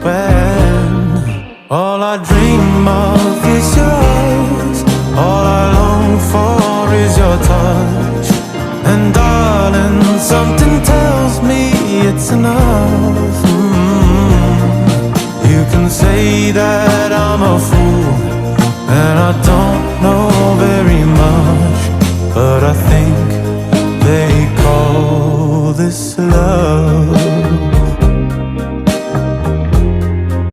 when all I dream of is your eyes, all I long for is your touch. And darling, something tells me it's enough. You can say that I'm a fool and I don't know very much, but I think they call this love.